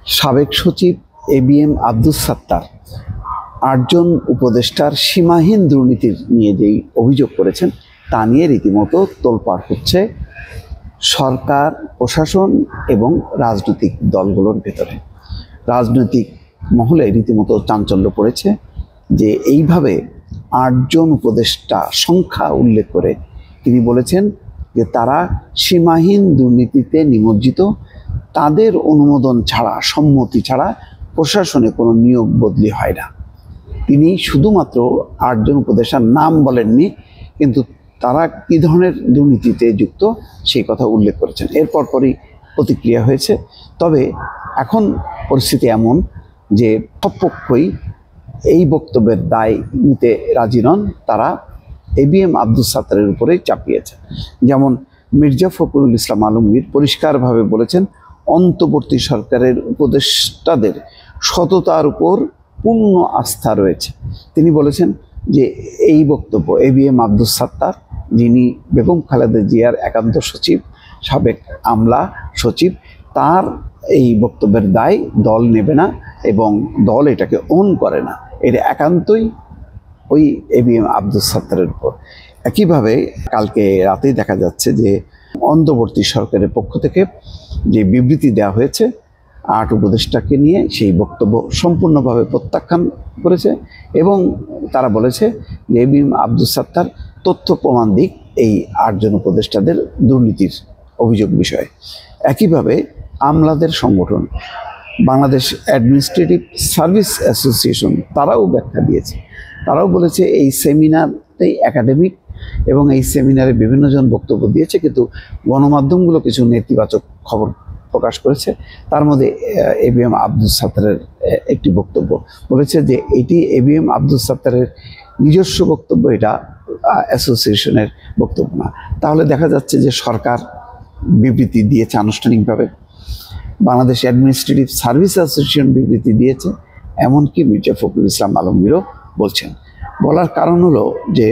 সাবেক সচিব এবিএম আব্দুস সাত্তার ৮ জন উপদেষ্টার সীমাহীন দুর্নীতির নিয়ে যেই অভিযোগ করেছেন তা নিয়ে রীতিমতো তোলপাড় হচ্ছে সরকার, প্রশাসন এবং রাজনৈতিক দলগুলোর ভেতরে। রাজনৈতিক মহলে রীতিমতো চাঞ্চল্য পড়েছে যে এইভাবে ৮ জন উপদেষ্টা সংখ্যা উল্লেখ করে তিনি বলেছেন যে তারা সীমাহীন দুর্নীতিতে নিমজ্জিত, তাদের অনুমোদন ছাড়া, সম্মতি ছাড়া প্রশাসনে কোনো নিয়োগ বদলি হয় না। তিনি শুধুমাত্র ৮ জন উপদেষ্টার নাম বলেননি, কিন্তু তারা কী ধরনের দুর্নীতিতে যুক্ত সেই কথা উল্লেখ করেছেন। এরপর পরই প্রতিক্রিয়া হয়েছে। তবে এখন পরিস্থিতি এমন যে সব পক্ষই এই বক্তব্যের দায় নিতে রাজি নন, তারা এবিএম আব্দুস সাত্তারের উপরেই চাপিয়েছে। যেমন মির্জা ফখরুল ইসলাম আলমগীর পরিষ্কারভাবে বলেছেন অন্তর্বর্তী সরকারের উপদেষ্টাদের সততার উপর পূর্ণ আস্থা রয়েছে। তিনি বলেছেন যে এই বক্তব্য এবিএম আব্দুস সাত্তার, যিনি বেগম খালেদা জিয়ার একান্ত সচিব, সাবেক আমলা সচিব, তার এই বক্তব্যের দায় দল নেবে না এবং দল এটাকে ওন করে না। এটা একান্তই ওই এবিএম আব্দুস সাত্তারের উপর। একইভাবে কালকে রাতেই দেখা যাচ্ছে যে অন্তর্বর্তী সরকারের পক্ষ থেকে যে বিবৃতি দেওয়া হয়েছে ৮ উপদেষ্টাকে নিয়ে, সেই বক্তব্য সম্পূর্ণভাবে প্রত্যাখ্যান করেছে এবং তারা বলেছে যে এবিএম আব্দুস সাত্তার তথ্য প্রমাণ দিক এই ৮ জন উপদেষ্টাদের দুর্নীতির অভিযোগ বিষয়ে। একইভাবে আমলাদের সংগঠন বাংলাদেশ অ্যাডমিনিস্ট্রেটিভ সার্ভিস অ্যাসোসিয়েশন তারাও ব্যাখ্যা দিয়েছে। তারাও বলেছে এই সেমিনারটাই একাডেমিক এবং এই সেমিনারে বিভিন্ন জন বক্তব্য দিয়েছে, কিন্তু গণমাধ্যমগুলো কিছু নেতিবাচক খবর প্রকাশ করেছে। তার মধ্যে এবিএম আব্দুস সাত্তারের একটি বক্তব্য বলেছে যে এটি এবিএম আব্দুস সাত্তারের নিজস্ব বক্তব্য, এটা অ্যাসোসিয়েশনের বক্তব্য না। তাহলে দেখা যাচ্ছে যে সরকার বিবৃতি দিয়েছে আনুষ্ঠানিকভাবে, বাংলাদেশ অ্যাডমিনিস্ট্রেটিভ সার্ভিস অ্যাসোসিয়েশন বিবৃতি দিয়েছে, এমনকি মির্জা ফখরুল ইসলাম আলমগীরও বলছেন। বলার কারণ হলো যে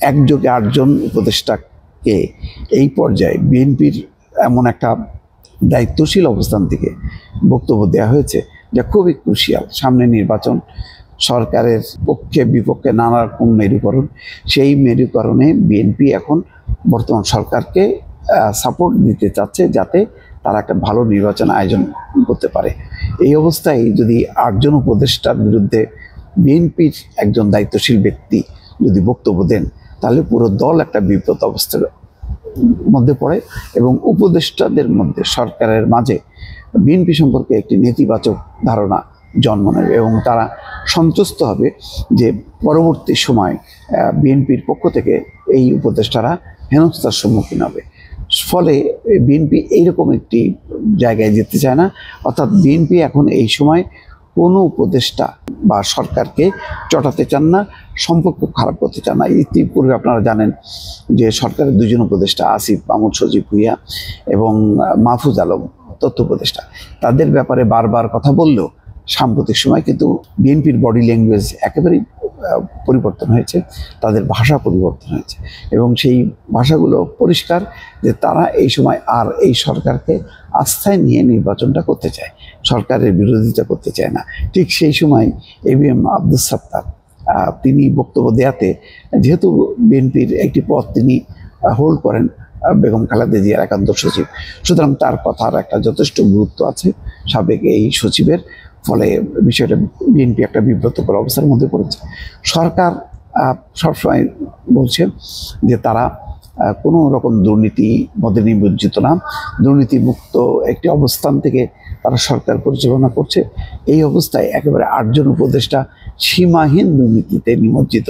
একযোগে ৮ জন উপদেষ্টাকে এই পর্যায়ে বিএনপির এমন একটা দায়িত্বশীল অবস্থান থেকে বক্তব্য দেওয়া হয়েছে যা খুবই ক্রুশিয়াল। সামনে নির্বাচন, সরকারের পক্ষে বিপক্ষে নানা রকম মেরুকরণ, সেই মেরুকরণে বিএনপি এখন বর্তমান সরকারকে সাপোর্ট দিতে চাচ্ছে যাতে তারা একটা ভালো নির্বাচন আয়োজন করতে পারে। এই অবস্থায় যদি ৮ জন উপদেষ্টার বিরুদ্ধে বিএনপির একজন দায়িত্বশীল ব্যক্তি যদি বক্তব্য দেন, তাহলে পুরো দল একটা বিব্রত অবস্থার মধ্যে পড়ে এবং উপদেষ্টাদের মধ্যে, সরকারের মাঝে বিএনপি সম্পর্কে একটি নেতিবাচক ধারণা জন্ম নেবে এবং তারা সন্তুষ্ট হবে যে পরবর্তী সময় বিএনপির পক্ষ থেকে এই উপদেষ্টারা হেনস্থার সম্মুখীন হবে। ফলে বিএনপি এইরকম একটি জায়গায় যেতে চায় না। অর্থাৎ বিএনপি এখন এই সময় কোনো উপদেষ্টা বা সরকারকে চটাতে চান না, সম্পর্ক খারাপ করতে চান না। ইতিপূর্বে আপনারা জানেন যে সরকারের 2 জন উপদেষ্টা, আসিফ মাহমুদ সজীব ভুঁইয়া এবং মাহফুজ আলম তথ্য উপদেষ্টা, তাদের ব্যাপারে বারবার কথা বললেও সাম্প্রতিক সময় কিন্তু বিএনপির বডি ল্যাঙ্গুয়েজ একেবারেই পরিবর্তন হয়েছে, তাদের ভাষা পরিবর্তন হয়েছে এবং সেই ভাষাগুলো পরিষ্কার যে তারা এই সময় আর এই সরকারকে আস্থায় নিয়ে নির্বাচনটা করতে চায়, সরকারের বিরোধিতা করতে চায় না। ঠিক সেই সময় এবিএম আব্দুস সাত্তার তিনি বক্তব্য দেওয়াতে, যেহেতু বিএনপির একটি পদ তিনি হোল্ড করেন, বেগম খালেদা জিয়ার একান্ত সচিব, সুতরাং তার কথার একটা যথেষ্ট গুরুত্ব আছে সাবেক এই সচিবের। ফলে বিষয়টা বিএনপি একটা বিব্রতকর অবস্থার মধ্যে পড়েছে। সরকার সবসময় বলছে যে তারা কোনো রকম দুর্নীতি মধ্যে নিমজ্জিত না, দুর্নীতিমুক্ত একটি অবস্থান থেকে তারা সরকার পরিচালনা করছে। এই অবস্থায় একেবারে ৮ জন উপদেষ্টা সীমাহীন দুর্নীতিতে নিমজ্জিত,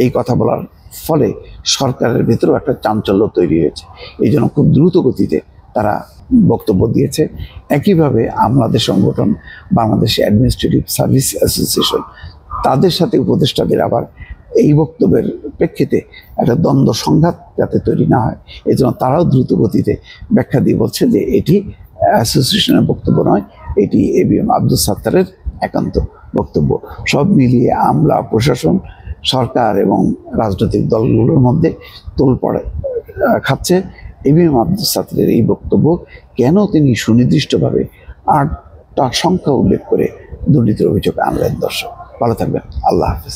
এই কথা বলার ফলে সরকারের ভেতরেও একটা চাঞ্চল্য তৈরি হয়েছে। এই জন্য খুব দ্রুত গতিতে তারা বক্তব্য দিয়েছে। একইভাবে আমলাদের সংগঠন বাংলাদেশ অ্যাডমিনিস্ট্রেটিভ সার্ভিস অ্যাসোসিয়েশন, তাদের সাথে উপদেষ্টাদের আবার এই বক্তব্যের প্রেক্ষিতে একটা দ্বন্দ্ব সংঘাত যাতে তৈরি না হয়, এই জন্য তারাও দ্রুত গতিতে ব্যাখ্যা দিয়ে বলছে যে এটি অ্যাসোসিয়েশনের বক্তব্য নয়, এটি এবিএম আব্দুস সাত্তারের একান্ত বক্তব্য। সব মিলিয়ে আমলা, প্রশাসন, সরকার এবং রাজনৈতিক দলগুলোর মধ্যে তোলপাড় খাচ্ছে এবিএম আব্দুস সাত্তারের এই বক্তব্য। কেন তিনি সুনির্দিষ্টভাবে ৮ সংখ্যা উল্লেখ করে দুর্নীতির অভিযোগ আনলেন। দর্শক ভালো থাকবেন, আল্লাহ হাফিজ।